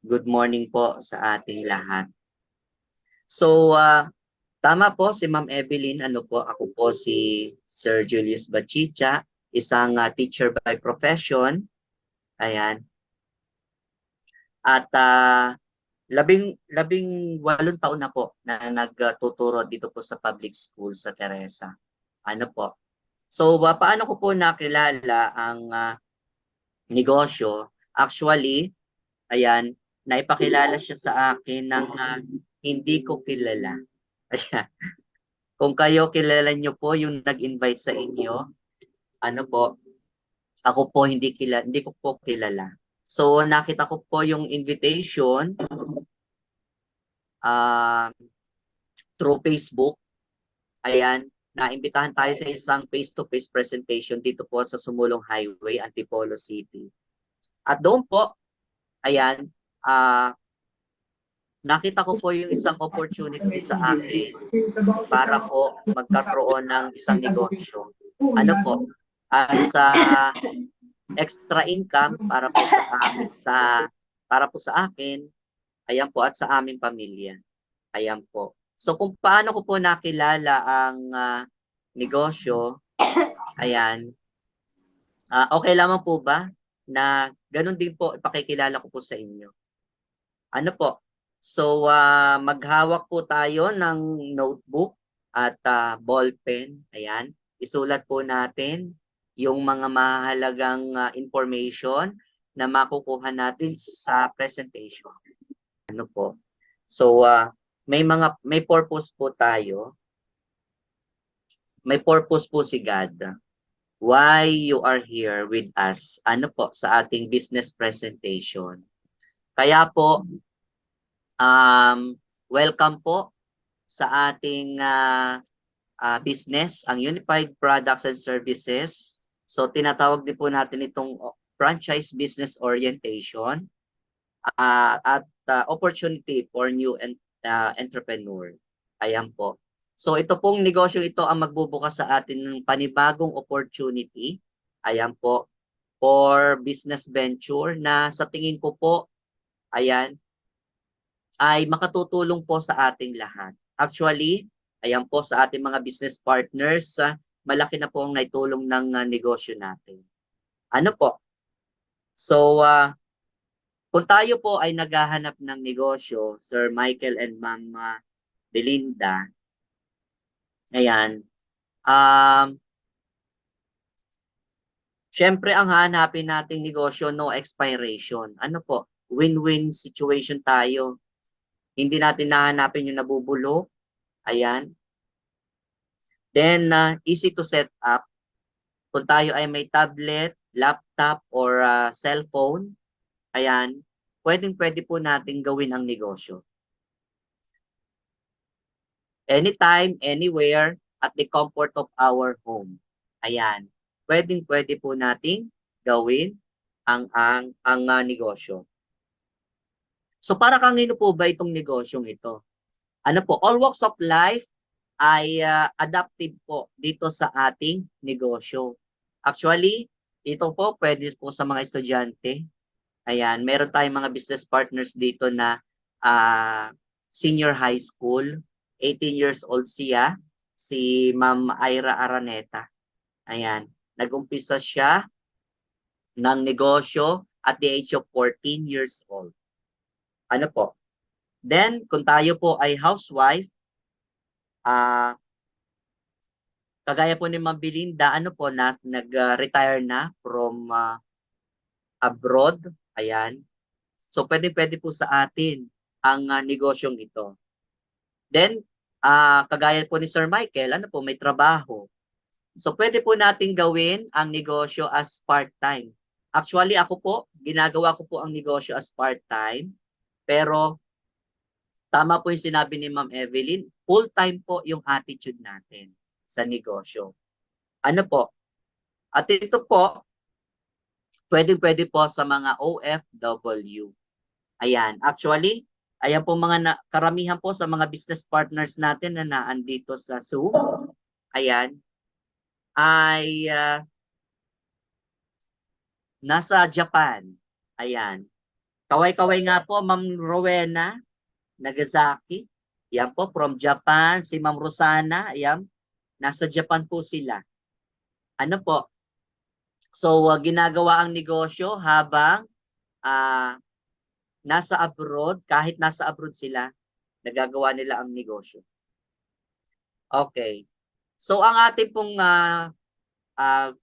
Good morning po sa ating lahat. So, tama po si Ma'am Evelyn. Ako po si Sir Julius Bachicha, isang teacher by profession. Ayan. At labing walong taon na po na nagtuturo dito po sa public school sa Teresa. So, paano ko po nakilala ang negosyo? Actually, ayan, naipakilala siya sa akin ng hindi ko kilala. Ayan. Kung kayo kilala nyo po yung nag-invite sa inyo, ako po hindi ko po kilala. So nakita ko po yung invitation uh, through Facebook. Ayan, naimbitahan tayo sa isang face-to-face presentation dito po sa Sumulong Highway, Antipolo City. At doon po, ayan, nakita ko po yung isang opportunity sa akin para po magkaroon ng isang negosyo. Sa extra income para po sa akin, ayan po, at sa aming pamilya. Ayan po. So kung paano ko po nakilala ang negosyo, ayan, okay lamang po ba na ganun din po ipakikilala ko po sa inyo? So maghawak po tayo ng notebook at ballpen. Ayan, isulat po natin yung mga mahalagang information na makukuha natin sa presentation. So may purpose po tayo. May purpose po si God. Why you are here with us? Sa ating business presentation. Kaya po welcome po sa ating business, ang Unified Products and Services. So tinatawag din po natin itong franchise business orientation at opportunity for new entrepreneur. Ayan po. So ito pong negosyo ito ang magbubukas sa atin ng panibagong opportunity. Ayan po, for business venture na sa tingin ko po, ayan, ay makatutulong po sa ating lahat. Actually, ayan po sa ating mga business partners, malaki na po ang naitulong ng negosyo natin. So, kung tayo po ay naghahanap ng negosyo, Sir Michael and Ma'am Belinda, ayan, syempre ang hahanapin nating negosyo, no expiration. Win-win situation tayo. Hindi natin nahanapin yung nabubulok. Ayan. Then, easy to set up. Kung tayo ay may tablet, laptop, or cellphone, ayan, pwedeng-pwede po natin gawin ang negosyo. Anytime, anywhere, at the comfort of our home. Ayan, pwedeng-pwede po nating gawin ang negosyo. So para kanino po ba itong negosyong ito? All walks of life ay adaptive po dito sa ating negosyo. Actually, ito po pwede po sa mga estudyante. Ayan, meron tayong mga business partners dito na senior high school. 18 years old siya, si Ma'am Ira Araneta. Ayan, nag-umpisa siya ng negosyo at the age of 14 years old. Then, kung tayo po ay housewife, kagaya po ni Ma'am Belinda, nag-retire na from abroad. Ayan. So, pwede po sa atin ang negosyong ito. Then, kagaya po ni Sir Michael, may trabaho. So, pwede po natin gawin ang negosyo as part-time. Actually, ginagawa ko po ang negosyo as part-time. Pero, tama po yung sinabi ni Ma'am Evelyn, full-time po yung attitude natin sa negosyo. At ito po, pwede po sa mga OFW. Ayan, actually, ayan po karamihan po sa mga business partners natin na naandito sa Zoom. Ayan, ay nasa Japan. Ayan. Kaway-kaway nga po, Ma'am Rowena Nagasaki. Yan po, from Japan. Si Ma'am Rosana, ayan, nasa Japan po sila. Ano po? So, ginagawa ang negosyo habang uh, nasa abroad, kahit nasa abroad sila, nagagawa nila ang negosyo. Okay. So, ang ating pong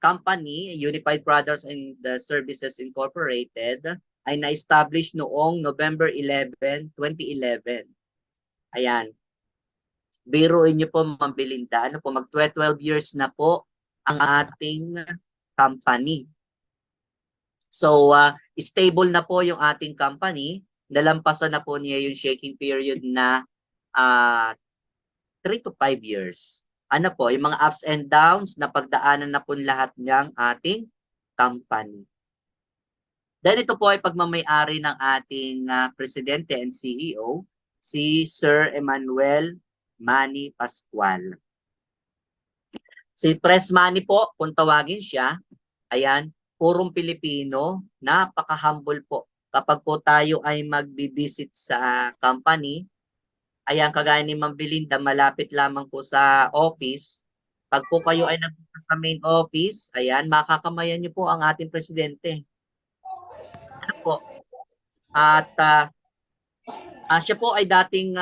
company, Unified Products and Services Incorporated, ay na-establish noong November 11, 2011. Ayan. Biruin niyo po, Ma'am Belinda, ano po, mag-12 years na po ang ating company. So, stable na po yung ating company. Nalampasan na po niya yung shaking period na 3 to 5 years. Ano po, yung mga ups and downs na pagdaanan na po lahat ng ating company. Then ito po ay pagmamay-ari ng ating Presidente and CEO, si Sir Emmanuel Manny Pascual. Si Press Manny po, kung tawagin siya, ayan, purong Pilipino, napaka-humble po. Kapag po tayo ay magbibisit sa company, ayan, kagaya ni Ma'am Belinda, malapit lamang po sa office. Pag po kayo ay nagpunta sa main office, ayan, makakamayan niyo po ang ating presidente. Ano po? At siya po ay dating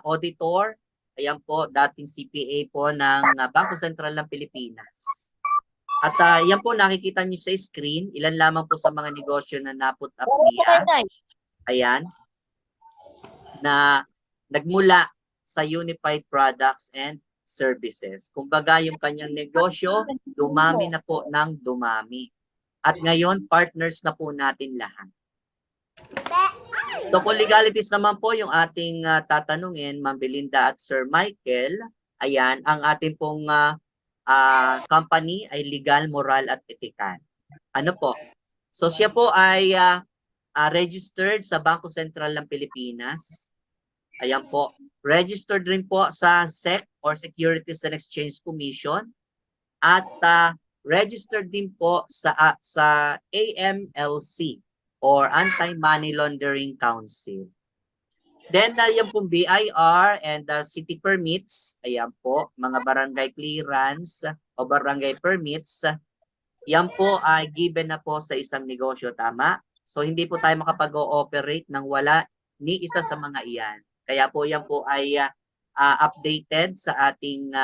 auditor. Ayan po, dating CPA po ng Bangko Sentral ng Pilipinas. At yan po, nakikita niyo sa screen, ilan lamang po sa mga negosyo na na-put up niya. Ayan. Na nagmula sa Unified Products and Services. Kumbaga, yung kanyang negosyo, dumami na po ng dumami. At ngayon, partners na po natin lahat. So kung legalities naman po yung ating tatanungin, Ma'am Belinda at Sir Michael, ayan, ang ating pong company ay legal, moral at ethical. Ano po? So siya po ay registered sa Bangko Sentral ng Pilipinas. Ayan po. Registered rin po sa SEC or Securities and Exchange Commission. At registered din po sa AMLC or Anti-Money Laundering Council. Then, yung pong BIR and city permits, ayan po, mga barangay clearance o barangay permits, yan po ay given na po sa isang negosyo, tama? So, hindi po tayo makapag-ooperate nang wala ni isa sa mga iyan. Kaya po yan po ay updated sa ating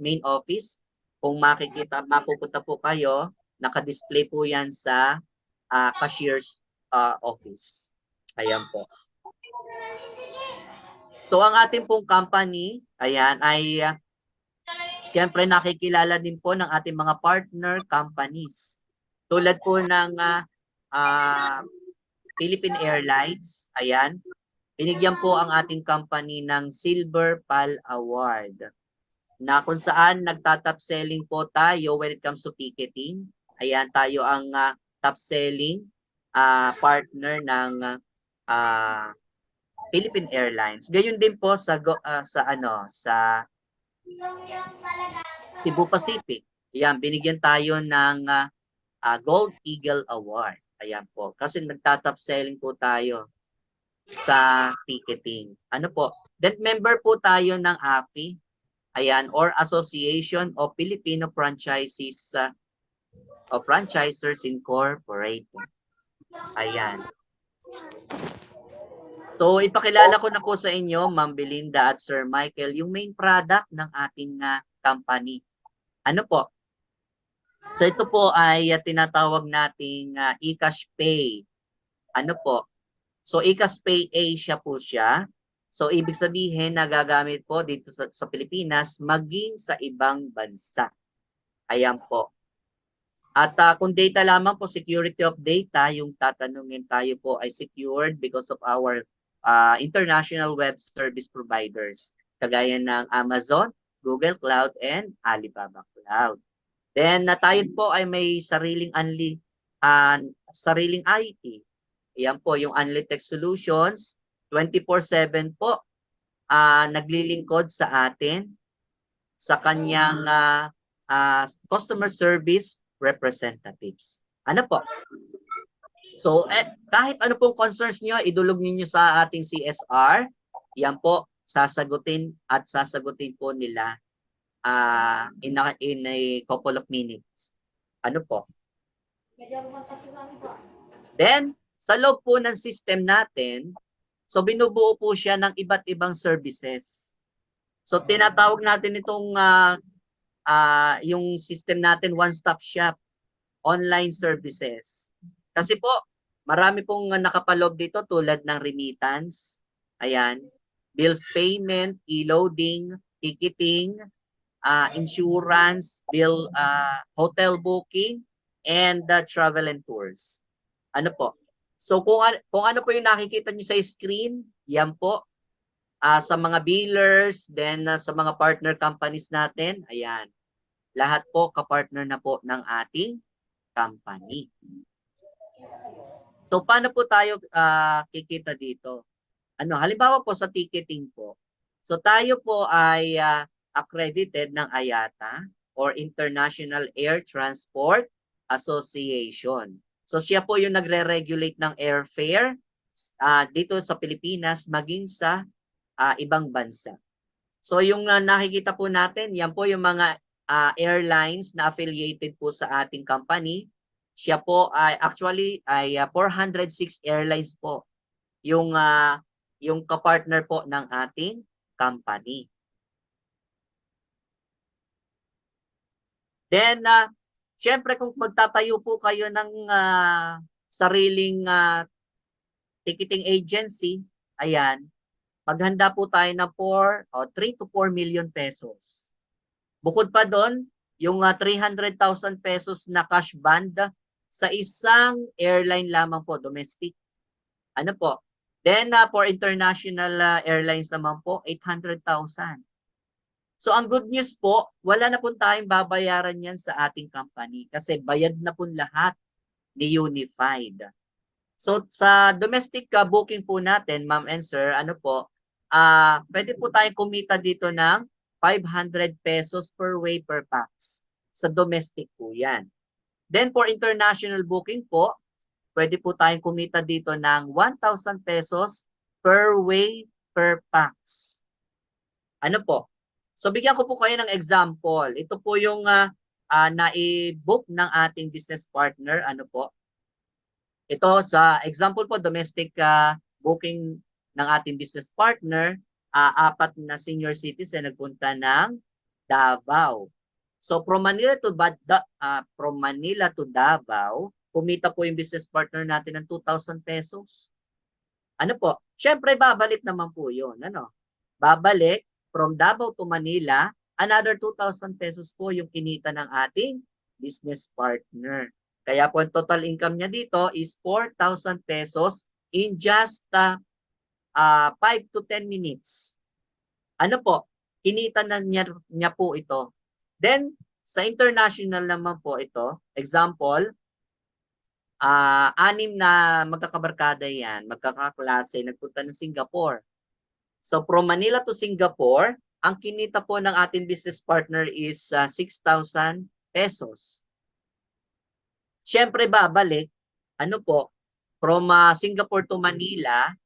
main office. Kung makikita, mapupunta po kayo, naka-display po yan sa cashier's office. Ayan po. So, ang ating pong company, ayan, ay siyempre nakikilala din po ng ating mga partner companies. Tulad po ng Philippine Airlines, ayan, binigyan po ang ating company ng Silver PAL Award na kung saan nagta-top selling po tayo when it comes to ticketing. Ayan, tayo ang top selling partner ng Philippine Airlines. Gayon din po sa Cebu Pacific. Ayan, binigyan tayo ng Gold Eagle Award. Ayan po, kasi nagta-top selling po tayo sa ticketing. Ano po? Then member po tayo ng AFI. Ayan, or Association of Filipino Franchisees o Franchisers Incorporated. Ayan. So, ipakilala ko na po sa inyo, Ma'am Belinda at Sir Michael, yung main product ng ating company. Ano po? So, ito po ay tinatawag nating eCash Pay. Ano po? So, eCash Pay Asia po siya. So, ibig sabihin, nagagamit po dito sa Pilipinas, maging sa ibang bansa. Ayan po. At kung data lamang po, security of data, yung tatanungin tayo po ay secured because of our international web service providers. Kagaya ng Amazon, Google Cloud, and Alibaba Cloud. Then, tayo po ay may sariling IT. Ayan po, yung Unlitech Solutions, 24/7 po, naglilingkod sa atin sa kanyang customer service representatives. Ano po? So, kahit ano pong concerns nyo, idulog ninyo sa ating CSR. Yan po, sasagutin po nila in a couple of minutes. Ano po? Then, sa loob po ng system natin, so binubuo po siya ng iba't ibang services. So, tinatawag natin itong yung system natin, one-stop shop, online services. Kasi po, marami pong nakapaloob dito tulad ng remittance, ayan, bills payment, e-loading, ticketing, insurance, hotel booking, and travel and tours. Ano po? So kung ano po yung nakikita nyo sa screen, yan po. Sa mga billers, then sa mga partner companies natin, ayan. Lahat po kapartner na po ng ating company. So paano po tayo kikita dito? Halimbawa po sa ticketing po. So tayo po ay accredited ng IATA or International Air Transport Association. So siya po yung nagre-regulate ng airfare dito sa Pilipinas maging sa ibang bansa. So yung nakikita po natin, yan po yung mga airlines na affiliated po sa ating company. Siya po ay actually 406 airlines po yung kapartner po ng ating company. Then syempre kung magtatayo po kayo ng sariling ticketing agency, ayan, maghanda po tayo ng 3 to 4 million pesos. Bukod pa doon, yung 300,000 pesos na cash bond sa isang airline lamang po, domestic. Ano po? Then for international airlines naman po, 800,000. So ang good news po, wala na po tayong babayaran yan sa ating company kasi bayad na po lahat ni Unified. So sa domestic booking po natin, ma'am and sir, pwede po tayong kumita dito ng 500 pesos per way per pax. Sa domestic po yan. Then for international booking po, pwede po tayong kumita dito ng 1,000 pesos per way per pax. Ano po? So bigyan ko po kayo ng example. Ito po yung nai-book ng ating business partner. Ano po? Ito sa example po, domestic booking ng ating business partner, 4 na senior citizen nagpunta ng Davao. So from Manila to Davao, kumita po yung business partner natin ng 2,000 pesos. Ano po? Siyempre babalik naman po yun. Babalik from Davao to Manila, another 2,000 pesos po yung kinita ng ating business partner. Kaya po ang total income niya dito is 4,000 pesos in just 5 to 10 minutes. Ano po? Kinita na niya po ito. Then, sa international naman po ito, example, 6 na magkakabarkada yan, magkakaklase, nagpunta ng Singapore. So from Manila to Singapore, ang kinita po ng ating business partner is 6,000 pesos. Siyempre babalik, from Singapore to Manila,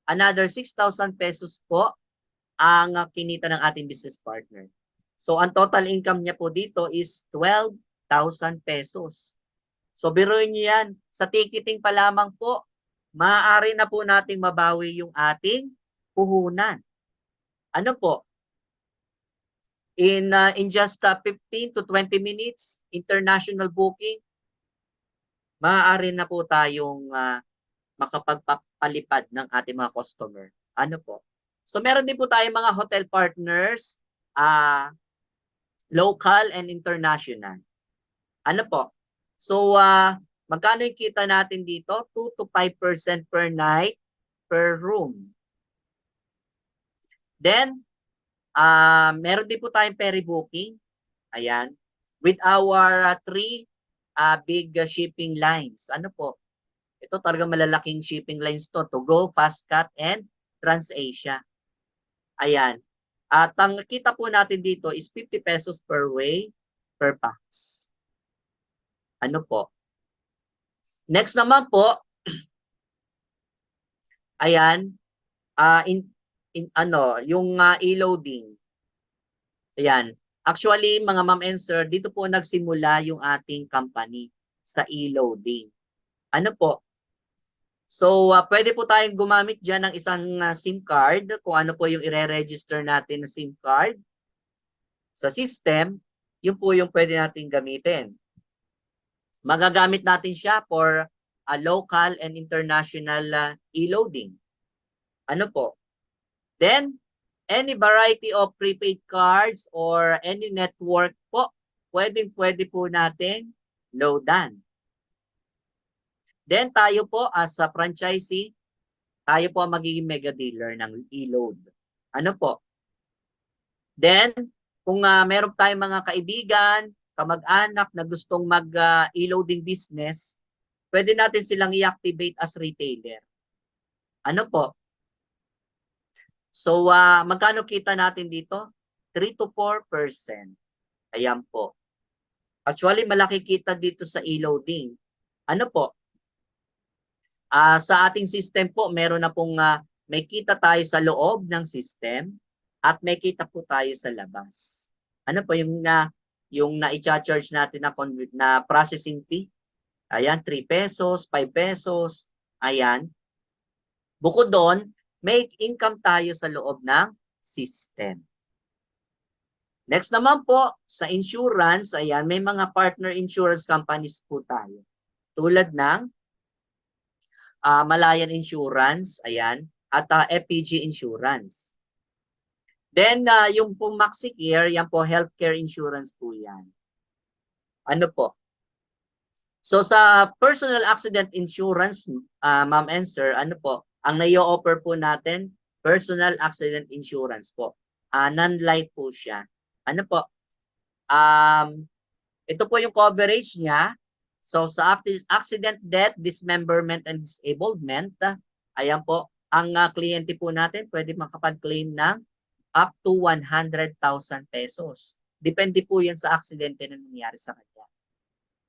another 6,000 pesos po ang kinita ng ating business partner. So ang total income niya po dito is 12,000 pesos. So biruin niyo yan, sa ticketing pa lamang po, maaari na po nating mabawi yung ating puhunan. Ano po? In just 15 to 20 minutes, international booking, maaari na po tayong makapagpapalipad ng ating mga customer. Ano po? So meron din po tayong mga hotel partners, local and international. Ano po? So magkano yung kita natin dito? 2 to 5% per night per room. Then, meron din po tayong ferry booking. Ayan. With our 3 big shipping lines. Ano po? Ito talagang malalaking shipping lines to. Togo, Fastcat, and TransAsia. Ayan. At ang kita po natin dito is 50 pesos per way per pax. Ano po? Next naman po, Ayan, yung e-loading. Ayan. Actually, mga ma'am and sir, dito po nagsimula yung ating company sa e-loading. Ano po? So, pwede po tayong gumamit dyan ng isang SIM card, kung ano po yung ire-register natin na SIM card sa system, yun po yung pwede natin gamitin. Magagamit natin siya for local and international e-loading. Ano po? Then, any variety of prepaid cards or any network po, pwede po natin loadan. Then, tayo po as a franchisee, tayo po ang magiging mega dealer ng e-load. Ano po? Then, kung meron tayong mga kaibigan, kamag-anak na gustong mag-e-loading business, pwede natin silang i-activate as retailer. Ano po? So, magkano kita natin dito? 3 to 4%. Ayan po. Actually, malaki kita dito sa e-loading. Ano po? Sa ating system po, meron na pong may kita tayo sa loob ng system at may kita po tayo sa labas. Ano po yung na-i-charge natin na processing fee? Ayan, 3 pesos, 5 pesos. Ayan. Bukod doon, may income tayo sa loob ng system. Next naman po, sa insurance, ayan, may mga partner insurance companies po tayo. Tulad ng Malayan Insurance, ayan, at FPG Insurance. Then, yung po MaxiCare, yan po healthcare insurance po yan. Ano po? So, sa personal accident insurance, ma'am and sir, ano po? Ang nai-offer po natin, personal accident insurance po. Non-life po siya. Ano po? Ito po yung coverage niya. So, sa accident, death, dismemberment, and disablement, ayan po, ang kliyente po natin pwede makapag-claim ng up to 100,000 pesos. Depende po yan sa aksidente na nangyari sa kanya.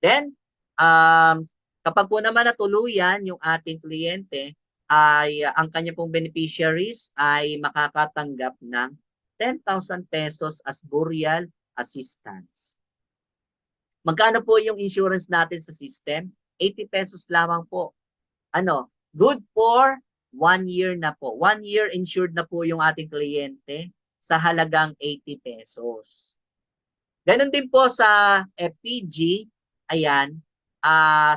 Then, kapag po naman natuluyan yung ating kliyente, ay ang kanya pong beneficiaries ay makakatanggap ng 10,000 pesos as burial assistance. Magkano po yung insurance natin sa system? 80 pesos lamang po. Ano? Good for 1 year na po. 1 year insured na po yung ating kliyente sa halagang 80 pesos. Ganon din po sa FPG, ayan,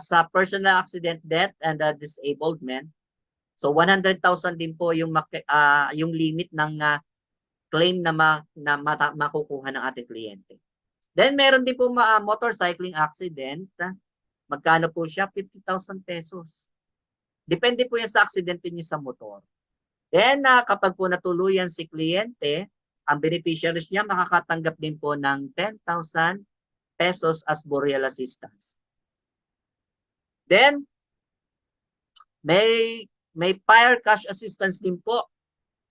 sa personal accident death and disablement. So 100,000 din po yung limit ng claim na makukuha ng ating kliyente. Then meron din po motorcycling accident. Magkano po siya? 50,000 pesos. Depende po yan sa aksidente niyo sa motor. Then kapag po natuluyan si kliyente, ang beneficiaries niya makakatanggap din po ng 10,000 pesos as burial assistance. Then may fire cash assistance din po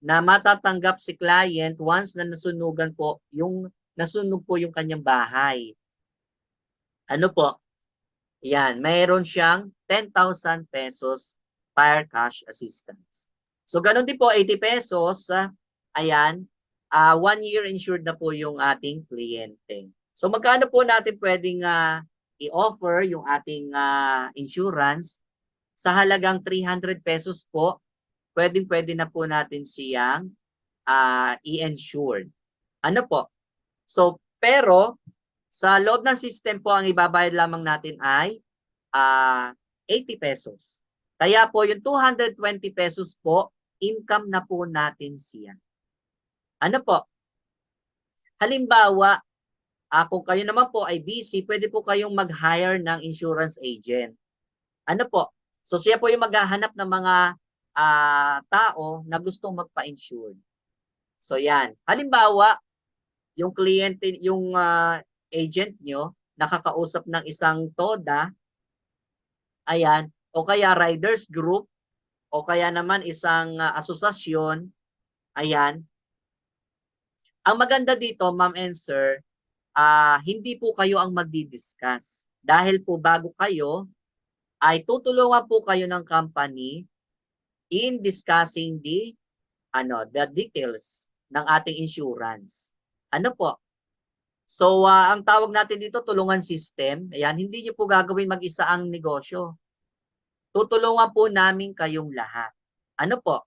na matatanggap si client once na nasunog po yung kanyang bahay. Ano po? Yan, mayroon siyang 10,000 pesos fire cash assistance. So, ganun din po, 80 pesos. Ayan, 1 year insured na po yung ating kliyente. So, magkano po natin pwedeng i-offer yung ating insurance? Sa halagang 300 pesos po, pwede na po natin siyang i-insured. Ano po? So, pero sa loob ng system po, ang ibabayad lamang natin ay 80 pesos. Kaya po yung 220 pesos po, income na po natin siya. Ano po? Halimbawa, kung kayo naman po ay busy, pwede po kayong mag-hire ng insurance agent. Ano po? So siya po yung maghahanap ng mga tao na gustong magpa-insure. So yan. Halimbawa, yung kliyente, yung agent nyo, nakakausap ng isang TODA, ayan, o kaya riders group, o kaya naman isang asosasyon, ayan. Ang maganda dito, ma'am and sir, hindi po kayo ang magdi-discuss. Dahil po bago kayo, ay tutulungan po kayo ng company in discussing the details ng ating insurance. Ano po? So, ang tawag natin dito, tulungan system. Ayan, hindi niyo po gagawin mag-isa ang negosyo. Tutulungan po namin kayong lahat. Ano po?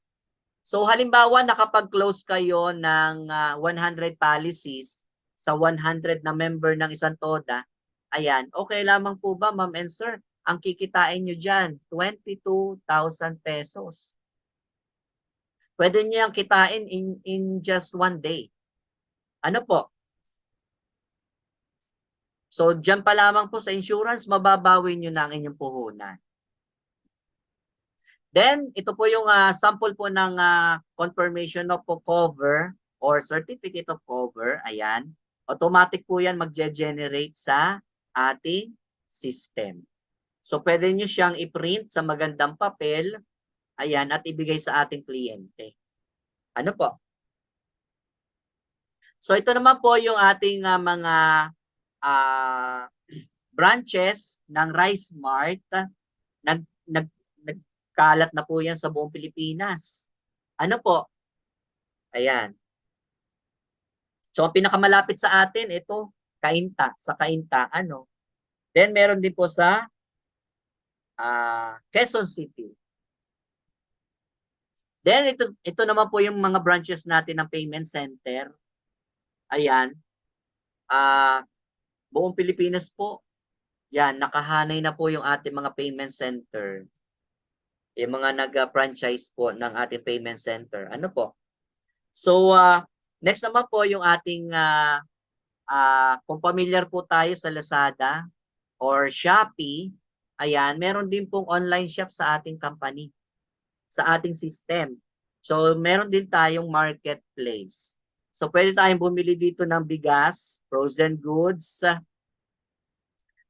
So, halimbawa, nakapag-close kayo ng 100 policies sa 100 na member ng isang TODA. Ayan, okay lamang po ba, ma'am and sir? Ang kikitain nyo dyan, 22,000 pesos. Pwede nyo yung kitain in just one day. Ano po? So, dyan pa lamang po sa insurance, mababawi nyo na ang inyong puhunan. Then, ito po yung sample po ng confirmation of cover or certificate of cover. Ayan. Automatic po yan magge-generate sa ating system. So, pwede nyo siyang i-print sa magandang papel. Ayan. At ibigay sa ating kliyente. Ano po? So, ito naman po yung ating mga branches ng Rice Mart. Nagkalat na po yan sa buong Pilipinas. Ano po? Ayan. So, ang pinakamalapit sa atin, ito, Cainta. Sa Cainta, ano? Then, meron din po sa Quezon City. Then, ito naman po yung mga branches natin ng payment center. Ayan. Buong Pilipinas po. Yan, nakahanay na po yung ating mga payment center. Yung mga nag-franchise po ng ating payment center. Ano po? So, next naman po yung ating, kung familiar po tayo sa Lazada or Shopee, ayan, meron din pong online shop sa ating company, sa ating system. So, meron din tayong marketplace. So, pwede tayong bumili dito ng bigas, frozen goods,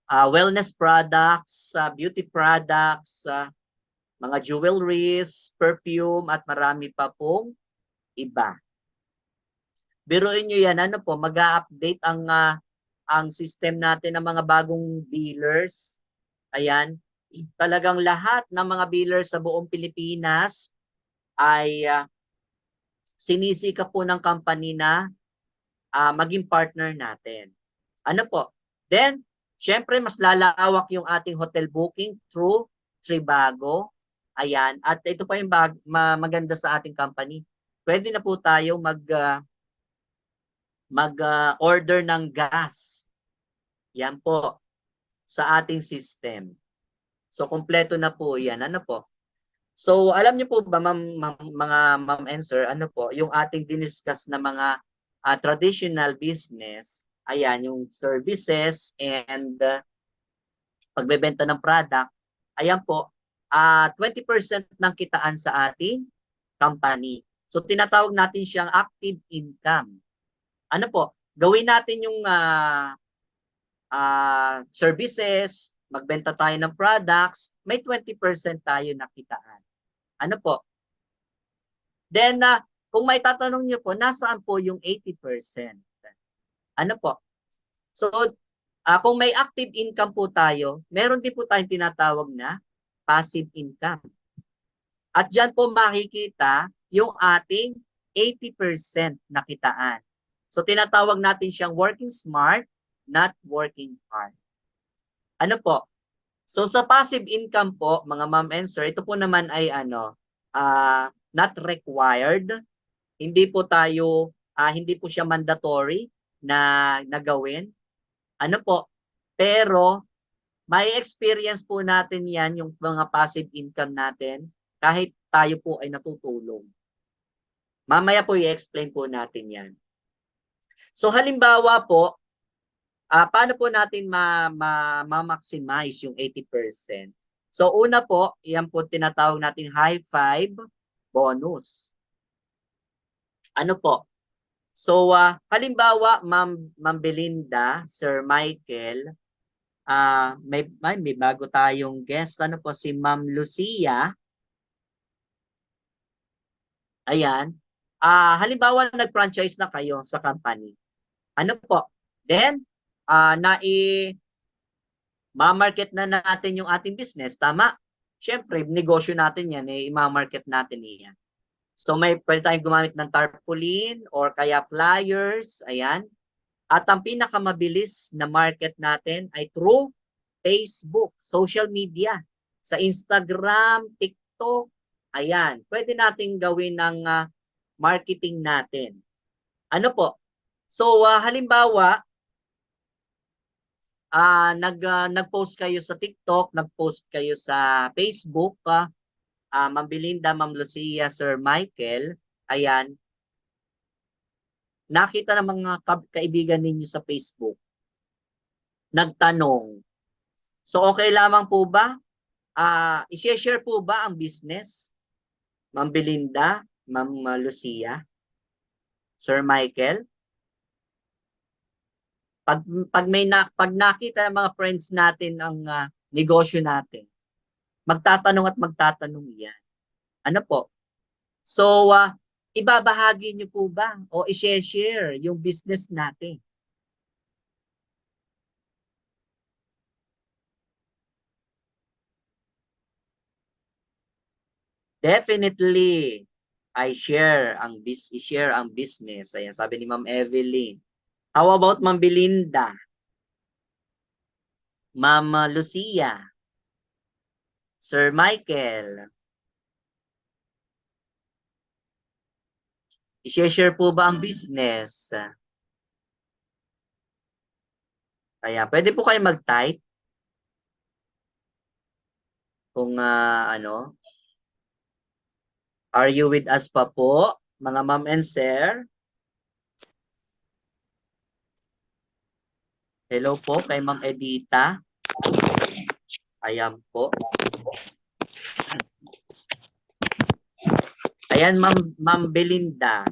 wellness products, beauty products, mga jewelries, perfume, at marami pa pong iba. Biruin nyo yan, ano po, mag-a-update ang system natin ng mga bagong dealers. Ayan, talagang lahat ng mga dealers sa buong Pilipinas ay sinisika po ng company na maging partner natin. Ano po? Then, syempre, mas lalawak yung ating hotel booking through Trivago. Ayan. At ito pa yung maganda sa ating company. Pwede na po tayo mag-order ng gas. Yan po. Sa ating system. So, kompleto na po yan. Ano po? So, alam niyo po ba, mga ma'am and sir, ano po, yung ating diniscuss na mga traditional business, ayan, yung services and pagbebenta ng product, ayan po, 20% ng kitaan sa ating company. So, tinatawag natin siyang active income. Ano po, gawin natin yung services, magbenta tayo ng products, may 20% tayo nakitaan. Ano po? Then, kung may tatanong nyo po, nasaan po yung 80%? Ano po? So, kung may active income po tayo, meron din po tayong tinatawag na passive income. At dyan po makikita yung ating 80% na kitaan. So, tinatawag natin siyang working smart, not working hard. Ano po? So, sa passive income po, mga ma'am and sir, ito po naman ay not required. Hindi po tayo, hindi po siya mandatory na gawin. Ano po? Pero, may experience po natin yan, yung mga passive income natin, kahit tayo po ay natutulong. Mamaya po i-explain po natin yan. So, halimbawa po, paano po natin ma-maximize yung 80%? So, una po, yan po tinatawag natin high five bonus. Ano po? So, halimbawa, Ma'am Belinda, Sir Michael, may bago tayong guest. Ano po, si Ma'am Lucia. Ayan. Halimbawa, nag-franchise na kayo sa company. Ano po? Then, ma-market na natin yung ating business, tama? Siyempre, negosyo natin yan, i-market natin yan. So pwede tayong gumamit ng tarpaulin or kaya flyers, ayan. At ang pinakamabilis na market natin ay through Facebook, social media, sa Instagram, TikTok, ayan. Pwede nating gawin ng marketing natin. Ano po? So halimbawa, nag-post kayo sa TikTok, nag-post kayo sa Facebook, Ma'am Belinda, Ma'am Lucia, Sir Michael, ayan, nakita ng mga kaibigan ninyo sa Facebook, nagtanong. So okay lamang po ba? I-share po ba ang business? Ma'am Belinda, Ma'am Lucia, Sir Michael? Pag nakita ng mga friends natin ang negosyo natin, magtatanong at magtatanong yan. Ano po? So, ibabahagi niyo po ba o i-share yung business natin? Definitely, i-share ang business. Ayan, sabi ni Ma'am Evelyn. How about Ma'am Belinda? Ma'am Lucia? Sir Michael? I-share po ba ang business? Kaya, pwede po kayo mag-type kung ano. Are you with us pa po, mga ma'am and sir? Hello po kay Ma'am Edita. Ayan po. Ayan, Ma'am Belinda.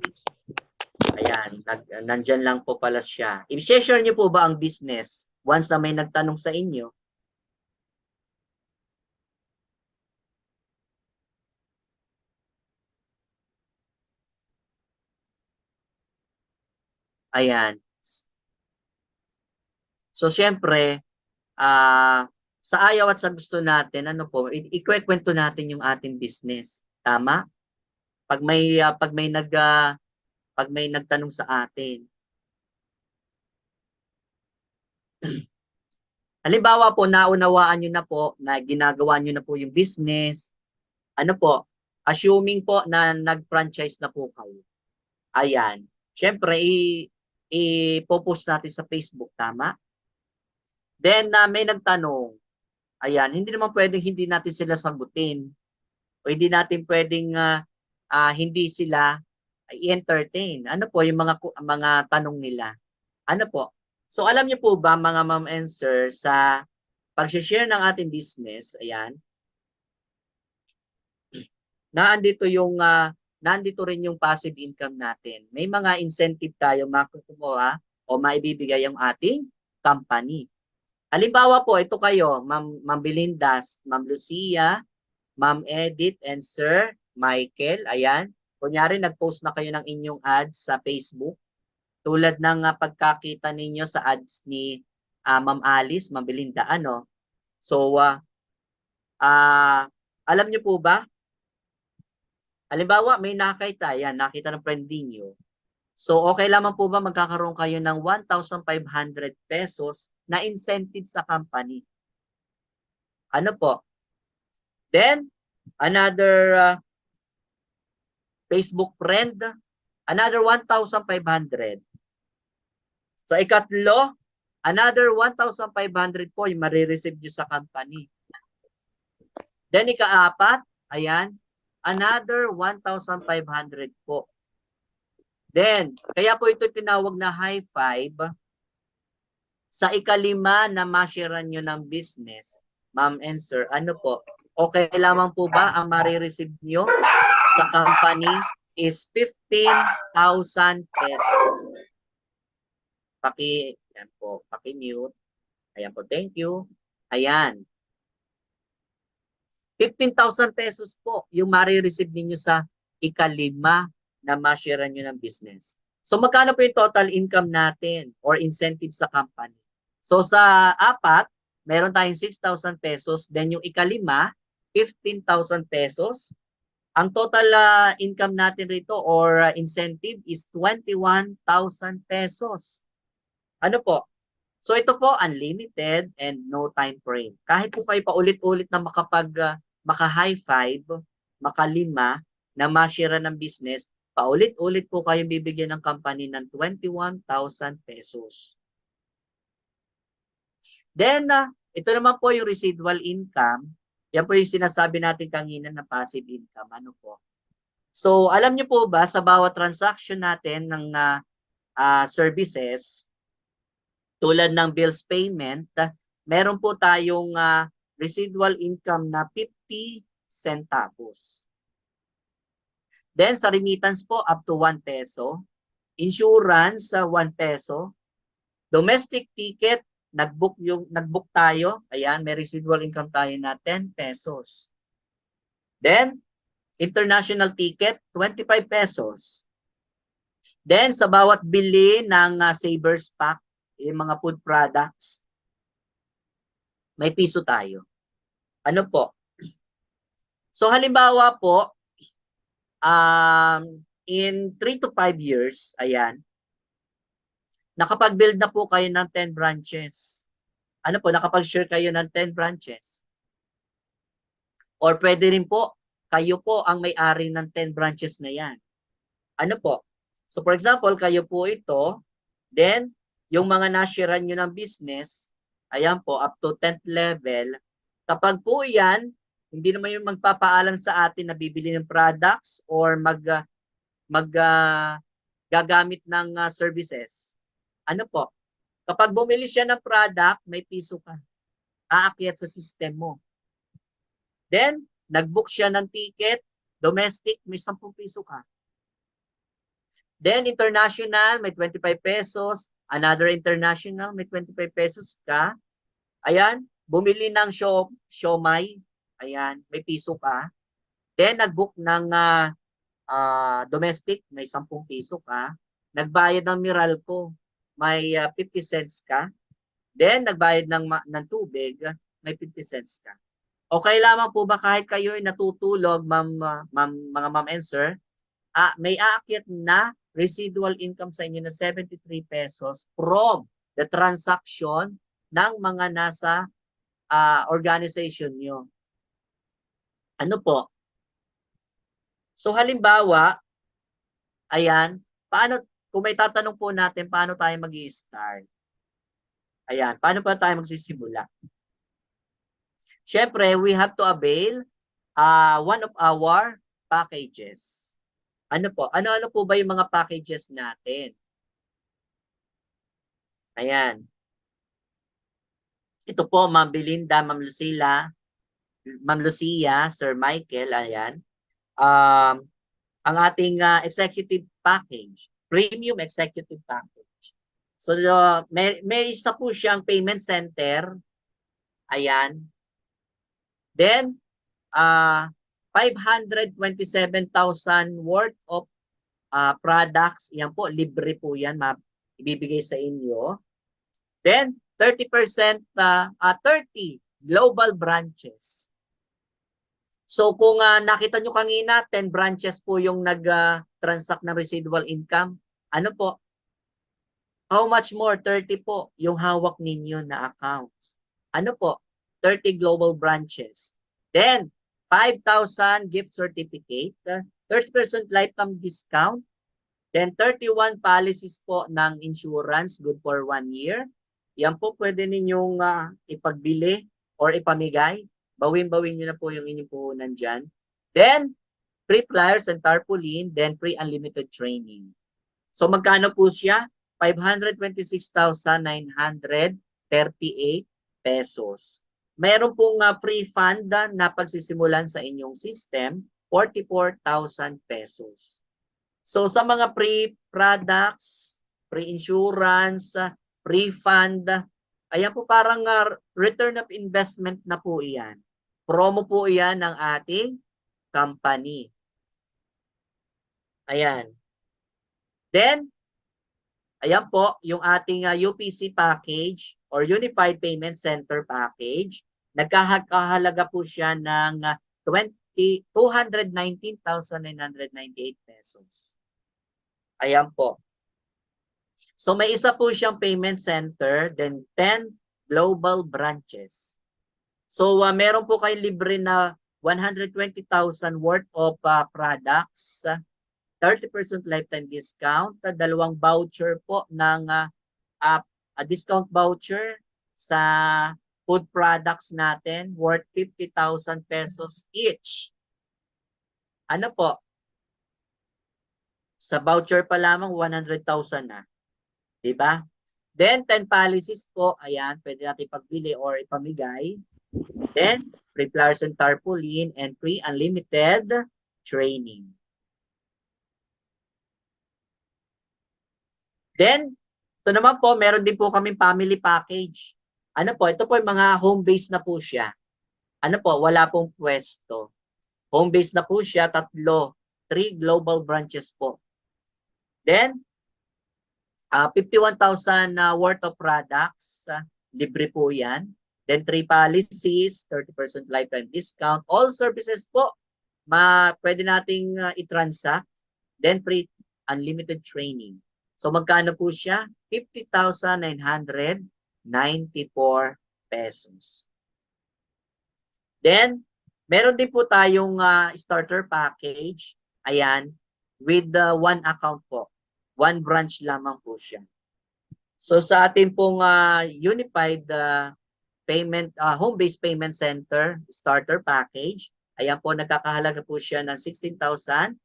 Ayan, nandyan lang po pala siya. I-share niyo po ba ang business once na may nagtanong sa inyo? Ayan. So, syempre, sa ayaw at sa gusto natin, ano po, ikwekwento natin yung ating business. Tama? Pag may nagtanong sa atin. Halimbawa po, naunawaan nyo na po na ginagawa nyo na po yung business. Ano po, assuming po na nag-franchise na po kayo. Ayan. Siyempre, i-post natin sa Facebook, tama? Then, may nagtanong. Ayan, hindi naman pwedeng hindi natin sila sagutin. O hindi natin pwedeng hindi sila i-entertain. Ano po yung mga tanong nila? Ano po? So, alam niyo po ba, mga ma'am and sir, sa pag-share ng ating business, ayan, nandito rin yung passive income natin. May mga incentive tayo makukuha o maibibigay ang ating company. Halimbawa po, ito kayo, Ma'am Belinda, Ma'am Lucia, Ma'am Edith, and Sir Michael. Ayan. Kunyari, nag-post na kayo ng inyong ads sa Facebook. Tulad ng pagkakita ninyo sa ads ni Ma'am Alice, Ma'am Belinda, ano? So, alam niyo po ba? Halimbawa, may nakita, yan, nakita ng friend niyo. So, okay lamang po ba magkakaroon kayo ng 1,500 pesos na incentive sa company? Ano po? Then, another Facebook friend, another 1,500. Sa ikatlo, another 1,500 po yung marireceive nyo sa company. Then, ikaapat, ayan, another 1,500 po. Then, kaya po ito tinawag na high five. Sa ikalima na ma-sharean nyo ng business, ma'am and sir, ano po, okay lamang po ba ang marireceive nyo sa company is 15,000 pesos. Yan po, paki-mute. Ayan po, thank you. Ayan. 15,000 pesos po yung marireceive ninyo sa ikalima na ma-sharean nyo ng business. So magkano po yung total income natin or incentive sa company? So sa apat, meron tayong 6,000 pesos. Then yung ikalima, 15,000 pesos. Ang total income natin rito or incentive is 21,000 pesos. Ano po? So ito po, unlimited and no time frame. Kahit po kayo paulit-ulit na maka-high five, maka-5, na ma-share ng business, paulit-ulit po kayong bibigyan ng company ng 21,000 pesos. Then, ito naman po yung residual income. Yan po yung sinasabi natin kanina na passive income. Ano po? So, alam niyo po ba sa bawat transaction natin ng services, tulad ng bills payment, meron po tayong residual income na 50 centavos. Then sa remittance po up to 1 peso, insurance 1 peso, domestic ticket nagbook tayo, ayan, may residual income tayo na 10 pesos. Then international ticket 25 pesos. Then sa bawat bili ng Savers Pack, yung mga food products, may piso tayo. Ano po? So halimbawa po, in 3 to 5 years, ayan, nakapag-build na po kayo ng 10 branches. Ano po, nakapag-share kayo ng 10 branches. Or pwede rin po, kayo po ang may-ari ng 10 branches na yan. Ano po? So for example, kayo po ito, then yung mga nashiran nyo ng business, ayan po, up to 10th level, kapag po yan, hindi naman yung magpapaalam sa atin na bibili ng products or gagamit ng services. Ano po? Kapag bumili siya ng product, may piso ka. Aakyat sa system mo. Then, nag-book siya ng ticket, domestic, may 10 piso ka. Then, international, may 25 pesos. Another international, may 25 pesos ka. Ayan, bumili ng siomai. Ayan, may piso ka. Then, nag-book ng domestic, may 10 piso ka. Nagbayad ng Meralco, may 50 cents ka. Then, nagbayad ng tubig, may 50 cents ka. Okay lamang po ba kahit kayo ay natutulog, mga ma'am and sir, may aakyat na residual income sa inyo na 73 pesos from the transaction ng mga nasa organization nyo. Ano po? So halimbawa, ayan, kung may tatanong po natin, paano tayo mag-i-start? Ayan, paano pa tayo magsisimula? Siyempre, we have to avail one of our packages. Ano po? Ano-ano po ba yung mga packages natin? Ayan. Ito po, Ma'am Belinda, Ma'am Lucia, Sir Michael, ayan. Ang ating executive package, premium executive package. So, may isa po siyang payment center. Ayan. Then, 527,000 worth of products. Yan po, libre po yan, ibibigay sa inyo. Then, 30% 30 global branches. So kung nakita nyo kanina, 10 branches po yung nag-transact ng residual income. Ano po? How much more? 30 po yung hawak ninyo na accounts. Ano po? 30 global branches. Then, 5,000 gift certificate, 30% lifetime discount, then 31 policies po ng insurance, good for 1 year. Yan po pwede ninyong ipagbili or ipamigay. Bawin-bawin nyo na po yung inyong puhunan dyan. Then, free flyers and tarpaulin, then free unlimited training. So, magkano po siya? 526,938 pesos. Meron pong free fund na pagsisimulan sa inyong system, 44,000 pesos. So, sa mga free products, free insurance, free fund, ayan po parang return of investment na po iyan. Promo po iyan ng ating company. Ayan. Then, ayan po, yung ating UPC package or Unified Payment Center Package. Nagkahalaga po siya ng 219,998 pesos. Ayan po. So may isa po siyang payment center, then 10 global branches. So meron po kayo libre na 120,000 worth of products, 30% lifetime discount, dalawang voucher po ng discount voucher sa food products natin worth 50,000 pesos each. Ano po? Sa voucher pa lamang 100,000 na. Diba? Then 10 policies po, ayan, pwede natin pagbili or ipamigay. Then free flyers and tarpaulin and free unlimited training. Then ito naman po, meron din po kaming family package. Ano po, ito po yung mga home base na po siya. Ano po, wala pong pwesto. Home base na po siya, 3 global branches po. Then, 51,000 worth of products, libre po yan. Then, 3 policies, 30% lifetime discount. All services po, pwede nating i-transact. Then, free unlimited training. So, magkano po siya? 50,994 pesos. Then, meron din po tayong starter package. Ayan, with one account po. One branch lamang po siya. So, sa ating pong unified payment, home-based payment center starter package, ayan po, nagkakahalaga po siya ng 16,998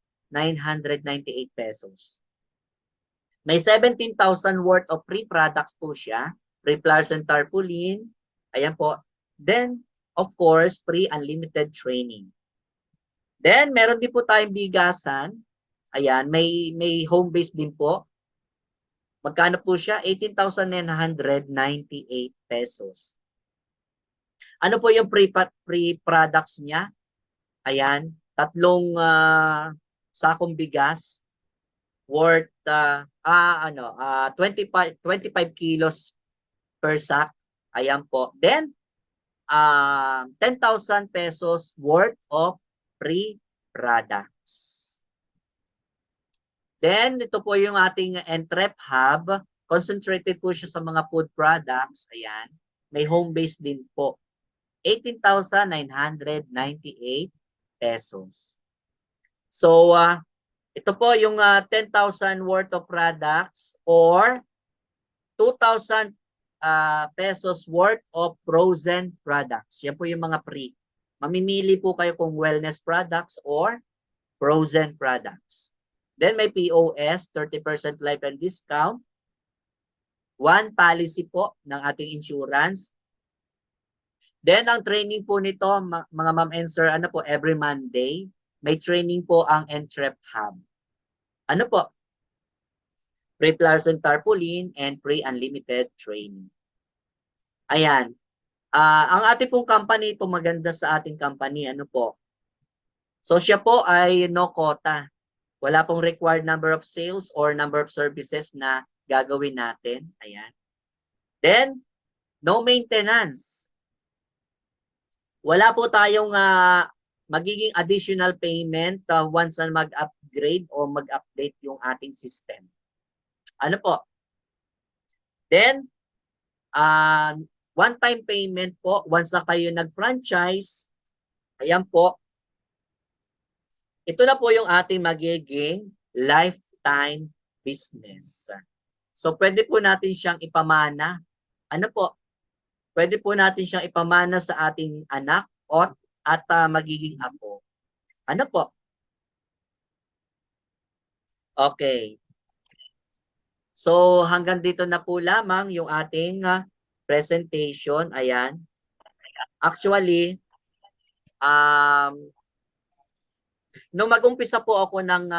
pesos. May 17,000 worth of free products po siya. Free flyers and tarpaulin. Ayan po. Then, of course, free unlimited training. Then, meron din po tayong bigasan. Ayan, may home-based din po. Magkano po siya? 18,998 pesos. Ano po yung free products niya? Ayan, 3 sakong bigas worth 25 kilos per sack. Ayan po. Then 10,000 pesos worth of free products. Then ito po yung ating Entrep Hub. Concentrated po siya sa mga food products. Ayan. May home base din po. 18,998 pesos. So ito po yung 10,000 worth of products or 2,000 pesos worth of frozen products. Yan po yung mga free. Mamimili po kayo kung wellness products or frozen products. Then may POS, 30% lifetime discount. One policy po ng ating insurance. Then ang training po nito, mga ma'am and sir, ano po, every Monday, may training po ang Entrep Hub. Ano po? Free flyers and tarpaulin and free unlimited training. Ayan. Ang ating pong company, ito maganda sa ating company, ano po? So siya po ay no quota. Wala pong required number of sales or number of services na gagawin natin. Ayan. Then, no maintenance. Wala po tayong magiging additional payment once na mag-upgrade o mag-update yung ating system. Ano po? Then, one-time payment po once na kayo nag-franchise. Ayan po. Ito na po yung ating magiging lifetime business. So, pwede po natin siyang ipamana. Ano po? Pwede po natin siyang ipamana sa ating anak at magiging apo. Ano po? Okay. So, hanggang dito na po lamang yung ating presentation. Ayan. Actually, nung mag-umpisa po ako ng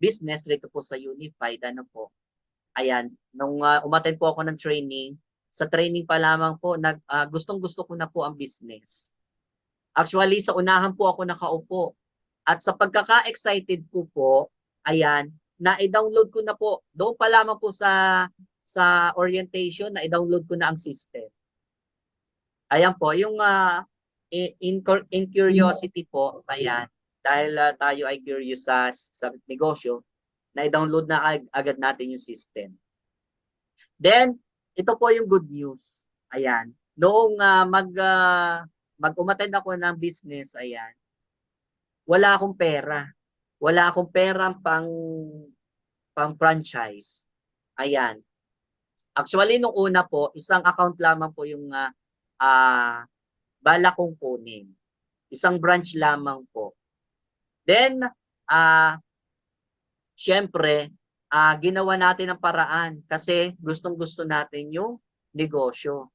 business rito po sa Unified, ano po, ayan, nung umattend po ako ng training, sa training pa lamang po, gustong-gusto ko na po ang business. Actually, sa unahan po ako nakaupo. At sa pagkaka-excited ko po, ayan, na-download ko na po, doon pa lamang po sa sa orientation na i-download ko na ang system. Ayan po, yung in curiosity po, ayan, dahil tayo ay curious sa negosyo, na i-download na agad natin yung system. Then, ito po yung good news. Ayan, noong mag-umattend ako ng business, ayan, wala akong pera. Wala akong pera pang franchise. Ayan. Actually, nung una po, isang account lamang po yung bala kong kunin. Isang branch lamang po. Then, syempre, ginawa natin ang paraan kasi gustong-gusto natin yung negosyo.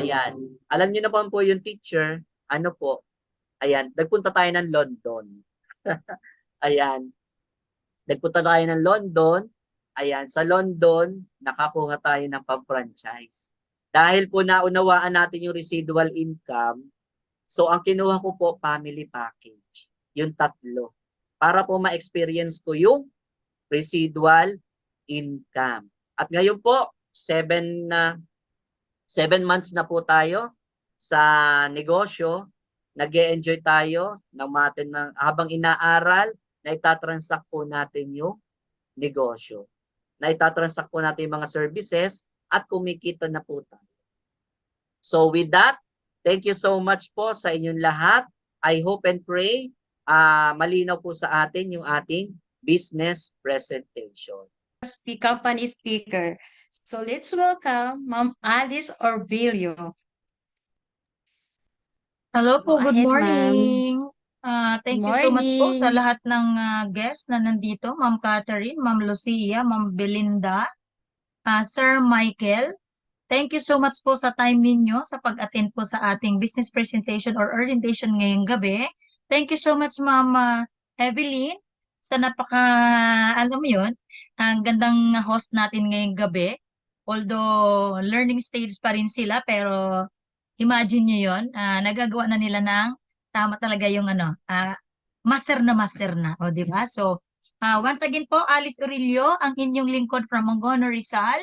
Ayan. Alam niyo naman po yung teacher, ano po, ayan, nagpunta tayo ng London. Ayan. Nagpunta tayo ng London. Ayan, sa London, nakakuha tayo ng pang-franchise. Dahil po naunawaan natin yung residual income, so ang kinuha ko po, family package. Yung tatlo. Para po ma-experience ko yung residual income. At ngayon po, 7 months na po tayo sa negosyo. Nag-e-enjoy tayo habang inaaral, na itatransact po natin yung negosyo. Na itatransact po natin yung mga services at kumikita na po tayo. So with that, thank you so much po sa inyong lahat. I hope and pray malinaw po sa atin yung ating business presentation. Company speaker. So let's welcome Ma'am Alice Orbilio. Hello po, good Go ahead, ma'am. morning. Thank you so much po sa Morning. lahat ng guests na nandito, Ma'am Catherine, Ma'am Lucia, Ma'am Belinda, Sir Michael. Thank you so much po sa time ninyo sa pag-attend po sa ating business presentation or orientation ngayong gabi. Thank you so much, Ma'am Evelyn, sa alam mo yun, ang gandang host natin ngayong gabi. Although learning stage pa rin sila, pero imagine nyo yun, nagagawa na nila ng tama talaga yung master na. O, di ba? So, once again po, Alice Orillo, ang inyong lingkod from Mongono, Rizal.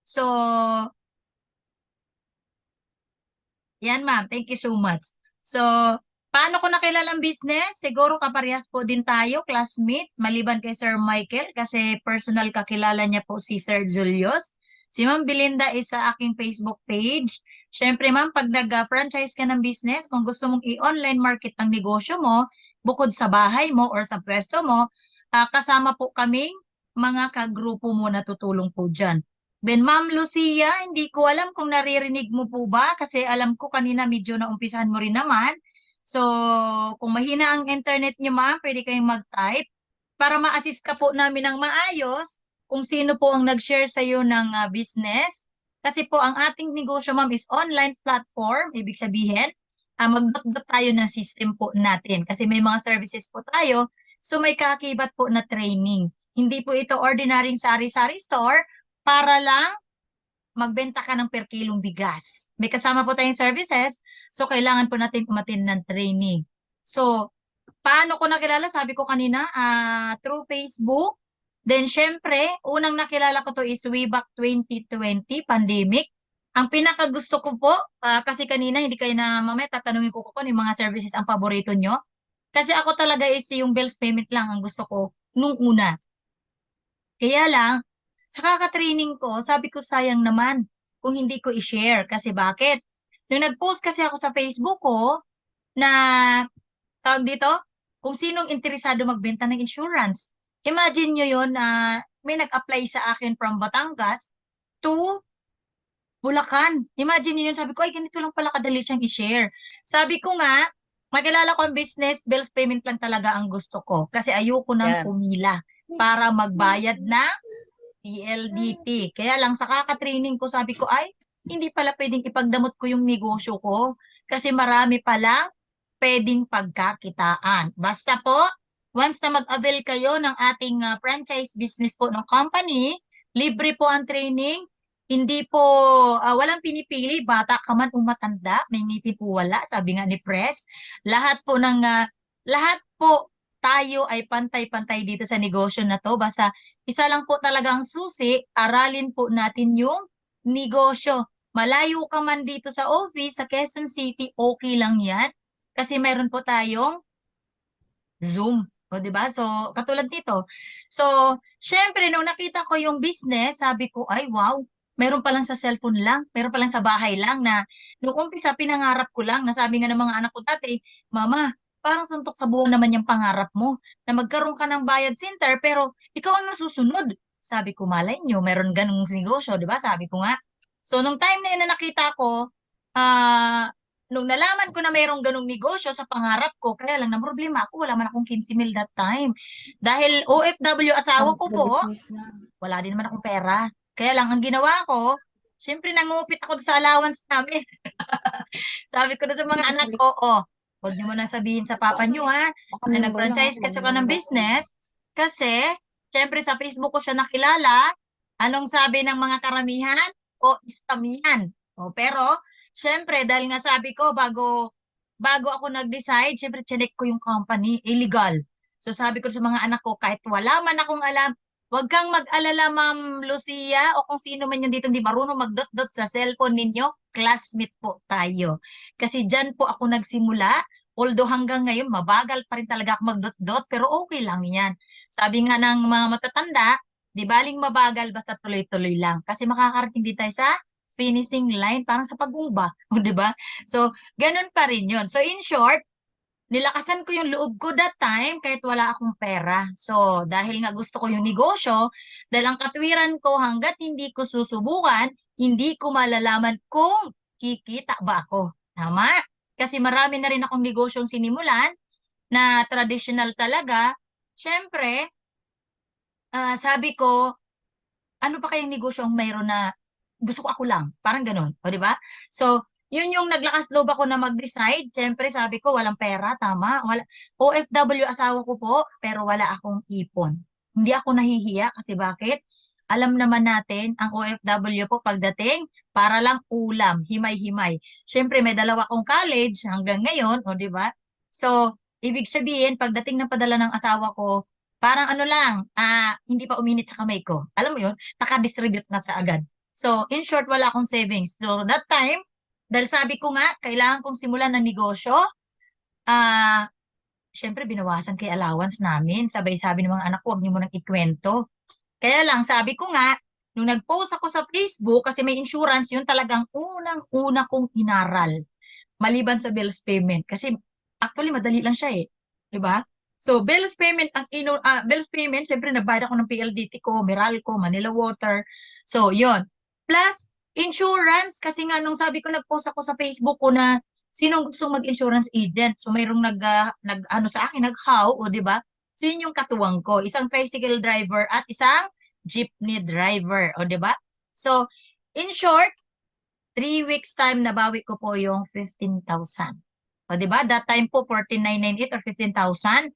So, yan ma'am, thank you so much. So, paano ko nakilala ang business? Siguro kaparehas po din tayo, classmate, maliban kay Sir Michael, kasi personal kakilala niya po si Sir Julius. Si Ma'am Belinda is sa aking Facebook page. Siyempre ma'am, pag nag-franchise ka ng business, kung gusto mong i-online market ang negosyo mo, bukod sa bahay mo or sa pwesto mo, kasama po kaming mga kagrupo mo na tutulong po dyan. Then Ma'am Lucia, hindi ko alam kung naririnig mo po ba kasi alam ko kanina medyo naumpisahan mo rin naman. So, kung mahina ang internet niyo ma'am, pwede kayong mag-type para ma-assist ka po namin ng maayos kung sino po ang nag-share sa iyo ng business. Kasi po ang ating negosyo ma'am is online platform, ibig sabihin, mag-dot tayo ng system po natin kasi may mga services po tayo. So may kakibat po na training. Hindi po ito ordinaryong sari-sari store para lang magbenta ka ng per kilong bigas. May kasama po tayong services, so kailangan po natin umattend ng training. So, paano ko nakilala? Sabi ko kanina, through Facebook. Then, syempre, unang nakilala ko to is way back 2020, pandemic. Ang pinakagusto ko po, kasi kanina hindi kayo na mamaya tatanungin ko kung yung mga services ang paborito nyo. Kasi ako talaga is yung bills payment lang ang gusto ko nung una. Kaya lang, sa kaka-training ko, sabi ko sayang naman kung hindi ko i-share. Kasi bakit? Nung nag-post kasi ako sa Facebook ko na tawag dito, kung sinong interesado magbenta ng insurance. Imagine nyo yun na may nag-apply sa akin from Batangas to Bulacan. Imagine nyo yun, sabi ko, ay ganito lang pala kadali siyang i-share. Sabi ko nga, magkilala ko ang business, bills payment lang talaga ang gusto ko. Kasi ayoko nang pumila para magbayad ng PLDT. Kaya lang sa kaka-training ko, sabi ko, ay, hindi pala pwedeng ipagdamot ko yung negosyo ko. Kasi marami palang pwedeng pagkakitaan. Basta po, once na mag-avail kayo ng ating franchise business po ng company, libre po ang training. Hindi po, walang pinipili, bata ka man o matanda, may ngipin po wala, sabi nga ni Press. Lahat po tayo ay pantay-pantay dito sa negosyo na to. Basta isa lang po talaga ang susi, aralin po natin yung negosyo. Malayo ka man dito sa office, sa Quezon City, okay lang yan. Kasi meron po tayong Zoom. O, di ba? So, katulad dito. So, syempre, nung nakita ko yung business, sabi ko, ay, wow, meron pa lang sa cellphone lang, meron pa lang sa bahay lang na, nung umpisa, pinangarap ko lang, nasabi nga ng mga anak ko dati, Mama, parang suntok sa buwan naman yung pangarap mo, na magkaroon ka ng bayad center, pero ikaw ang nasusunod. Sabi ko, malay nyo, meron ganung negosyo, di ba? Sabi ko nga. So, nung time na yun na nakita ko, ah, nung nalaman ko na mayroong ganong negosyo sa pangarap ko, kaya lang na problema ako, wala man akong 15 mil that time. Dahil OFW asawa ko po, wala din naman akong pera. Kaya lang, ang ginawa ko, syempre nangupit ako sa allowance namin. Sabi ko na sa mga anak ko, oh, huwag niyo muna sabihin sa papa niyo ha, na nag-franchise kasi ako ng business. Kasi, syempre sa Facebook ko siya nakilala. Anong sabi ng mga karamihan? O, scam yan. O, pero, syempre, dahil nga sabi ko, bago ako nag-decide, syempre, chinek ko yung company, illegal. So, sabi ko sa mga anak ko, kahit wala man akong alam, huwag kang mag-alala, Ma'am Lucia, o kung sino man yung dito hindi marunong mag-dot-dot sa cellphone ninyo, classmate po tayo. Kasi dyan po ako nagsimula, although hanggang ngayon, mabagal pa rin talaga ako mag-dot-dot, pero okay lang yan. Sabi nga ng mga matatanda, di baling mabagal, basta tuloy-tuloy lang. Kasi makakarating din tayo sa finishing line, parang sa pagumba, o di ba? So, ganun pa rin yun. So, in short, nilakasan ko yung loob ko that time kahit wala akong pera. So, dahil nga gusto ko yung negosyo, dahil ang katwiran ko hanggat hindi ko susubukan, hindi ko malalaman kung kikita ba ako. Tama? Kasi marami na rin akong negosyong sinimulan na traditional talaga. Siyempre, sabi ko, ano pa kayang negosyo ang mayroon na gusto ko ako lang? Parang ganun. O, di ba? So, yun yung naglakas loob ako na mag-decide. Siyempre, sabi ko, walang pera, tama. Wala. OFW asawa ko po, pero wala akong ipon. Hindi ako nahihiya kasi bakit? Alam naman natin, ang OFW po pagdating, para lang ulam, himay-himay. Siyempre, may dalawa akong college hanggang ngayon, o di ba? So, ibig sabihin, pagdating ng padala ng asawa ko, parang ano lang, hindi pa uminit sa kamay ko. Alam mo yun? Naka-distribute na sa agad. So, in short, wala akong savings. So, that time, dahil sabi ko nga, kailangan kong simulan ng negosyo, syempre, binawasan kay allowance namin. Sabay sabi ng mga anak ko, huwag niyo munang ikwento. Kaya lang, sabi ko nga, nung nag-post ako sa Facebook, kasi may insurance, yun talagang unang-una kong inaral. Maliban sa bills payment. Kasi, actually, madali lang siya eh. Diba? So, bills payment, bills payment, syempre, nagbayad ako ng PLDT ko, Meralco, Manila Water. So, yun. Plus, insurance, kasi nga nung sabi ko, nag-post ako sa Facebook ko na sinong gusto mag-insurance agent. So, mayroong ano sa akin, nag-how, o di ba? So, yun yung katuwang ko. Isang tricycle driver at isang jeepney driver, o di ba? So, in short, 3 weeks time nabawi ko po yung 15,000. O di ba? That time po 14,998 or 15,000.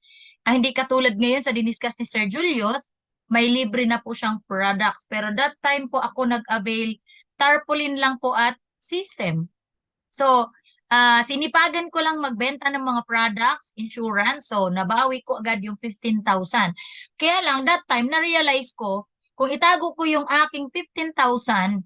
Hindi katulad ngayon sa diniscuss ni Sir Julius, may libre na po siyang products. Pero that time po ako nag-avail tarpaulin lang po at system. So, sinipagan ko lang magbenta ng mga products, insurance. So, nabawi ko agad yung 15,000. Kaya lang, that time, na-realize ko, kung itago ko yung aking 15,000,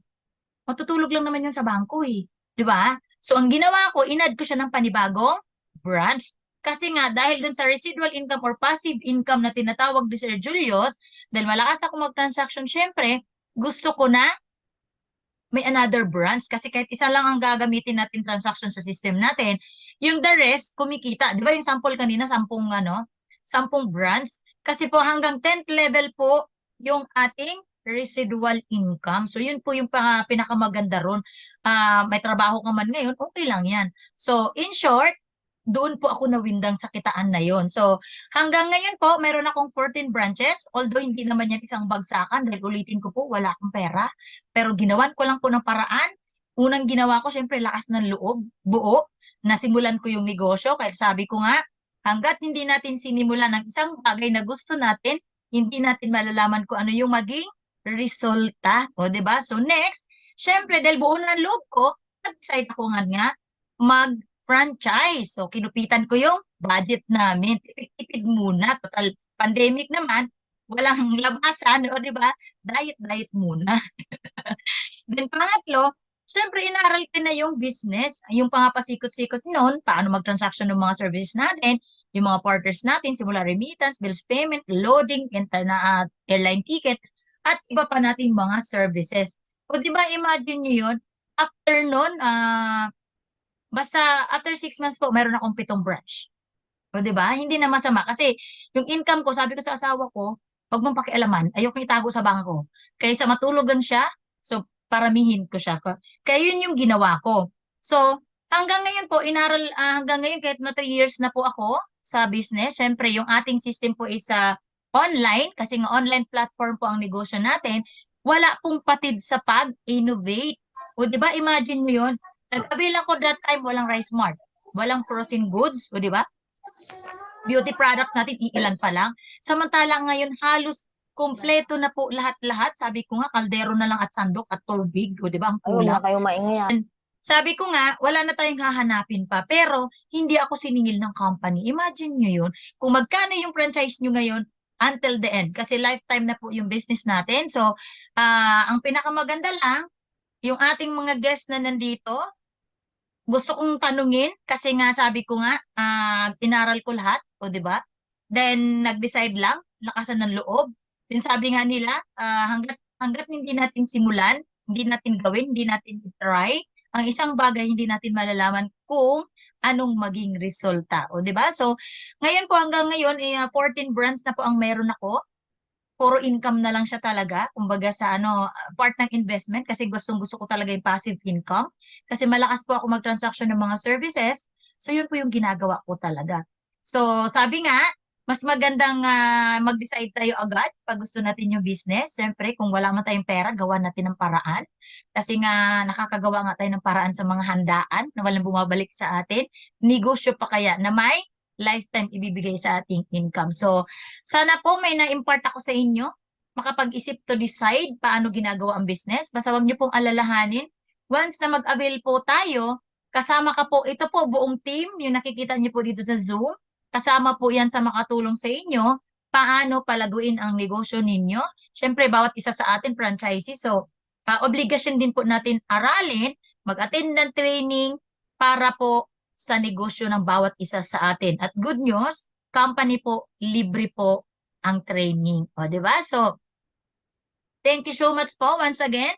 matutulog lang naman yun sa bangko eh. Di ba? So, ang ginawa ko, inad ko siya ng panibagong branch. Kasi nga, dahil dun sa residual income or passive income na tinatawag ni Sir Julius, dahil malakas ako mag-transaction, syempre, gusto ko na may another branch. Kasi kahit isa lang ang gagamitin natin transaction sa system natin, yung the rest, kumikita. Di ba yung sample kanina, 10 branch. Kasi po hanggang 10th level po yung ating residual income. So, yun po yung pinakamaganda ron. May trabaho ka man ngayon, okay lang yan. So, in short, doon po ako nawindang sa kitaan na yon. So, hanggang ngayon po, meron akong 14 branches. Although, hindi naman yan isang bagsakan. Dahil ulitin ko po, wala akong pera. Pero ginawan ko lang po ng paraan. Unang ginawa ko, syempre, lakas ng loob, buo. Nasimulan ko yung negosyo. Kaya sabi ko nga, hanggat hindi natin sinimulan ng isang bagay na gusto natin, hindi natin malalaman kung ano yung maging resulta. O, diba? So, next, syempre, dahil buo na ng loob ko, nag-decide ako nga mag-franchise. So, kinupitan ko yung budget namin. Tipid muna. Total, pandemic naman, walang labasan, o di ba? Diet muna. Then pangatlo, syempre inaral ko na yung business, yung pangapasikot-sikot noon, paano mag-transaction ng mga services natin, yung mga partners natin, simula remittance, bills payment, loading, airline ticket, at iba pa nating mga services. O di ba, imagine nyo yun, after nun, basta after 6 months po, meron akong 7 branch. O, di ba? Hindi na masama. Kasi yung income ko, sabi ko sa asawa ko, huwag mong pakialaman, ayoko itago sa bangko. Kaysa matulog lang siya, so paramihin ko siya. Kaya yun yung ginawa ko. So, hanggang ngayon po, hanggang ngayon, kahit na 3 years na po ako sa business, syempre yung ating system po is online, kasi nga online platform po ang negosyo natin, wala pong patid sa pag-innovate. O, di ba? Imagine mo yun, nag-avail ako that time, walang Rice Mart, walang frozen goods, o di ba? Beauty products natin, iilan pa lang. Samantalang ngayon, halos kompleto na po lahat-lahat. Sabi ko nga, kaldero na lang at sandok at tubig. O, di ba? Ang Ay, huwag na kulang. kayo maingay yan. Sabi ko nga, wala na tayong hahanapin pa. Pero, hindi ako siningil ng company. Imagine nyo yun. Kung magkano yung franchise nyo ngayon, until the end. Kasi lifetime na po yung business natin. So, ang pinakamaganda lang, yung ating mga guests na nandito, gusto kong tanungin kasi nga sabi ko nga inaral ko lahat, o di ba? Then nag-decide lang, lakasan ng loob. Then sabi nga nila, hangga't hindi natin simulan, hindi natin gawin, hindi natin try, ang isang bagay hindi natin malalaman kung anong maging resulta, o di ba? So, ngayon po hanggang ngayon 14 brands na po ang meron ako. Puro income na lang siya talaga, kumbaga sa part ng investment kasi gustong-gusto ko talaga yung passive income kasi malakas po ako mag-transaction ng mga services. So yun po yung ginagawa ko talaga. So sabi nga, mas magandang mag-decide tayo agad pag gusto natin yung business. Siyempre, kung wala man tayong pera, gawa natin ng paraan. Kasi nga nakakagawa nga tayo ng paraan sa mga handaan na walang bumabalik sa atin. Negosyo pa kaya na may lifetime ibibigay sa ating income. So, sana po may na-impart ako sa inyo, makapag-isip to decide paano ginagawa ang business. Basta wag niyo pong alalahanin. Once na mag-avail po tayo, kasama ka po, ito po buong team, yung nakikita niyo po dito sa Zoom, kasama po yan sa makatulong sa inyo, paano palaguin ang negosyo ninyo. Siyempre, bawat isa sa atin, franchisee. So, obligasyon din po natin aralin, mag-attend ng training para po sa negosyo ng bawat isa sa atin. At good news, company po, libre po ang training. O, di ba? So, thank you so much po once again.